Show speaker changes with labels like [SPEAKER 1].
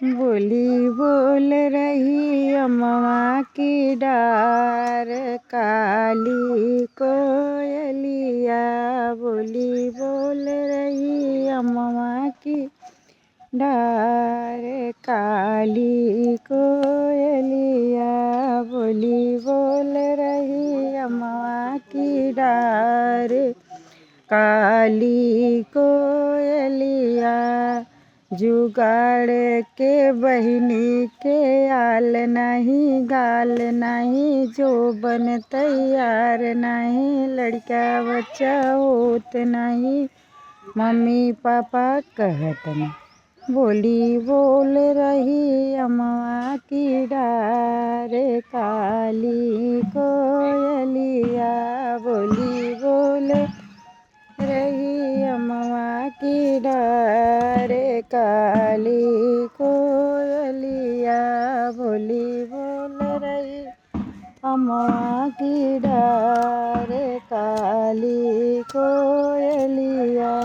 [SPEAKER 1] बोली बोल रही अम्मा की डार, काली कोयलिया। बोली बोल रही अम्मा की डार, काली कोयलिया। बोली बोल रही अम्मा की डार, काली कोयलिया। जुगाड़ के बहिनी के आल नहीं, गाल नहीं, जो बन तैयार नहीं, लड़का बच्चा होत नहीं, मम्मी पापा कहत नहीं। बोली बोल रही अम्मा की डार, काली कोयलिया। बोली बोल रही अम्मा की डार, काली कोयलिया। बोली बोल रही अम्मा की डार, काली कोयलिया।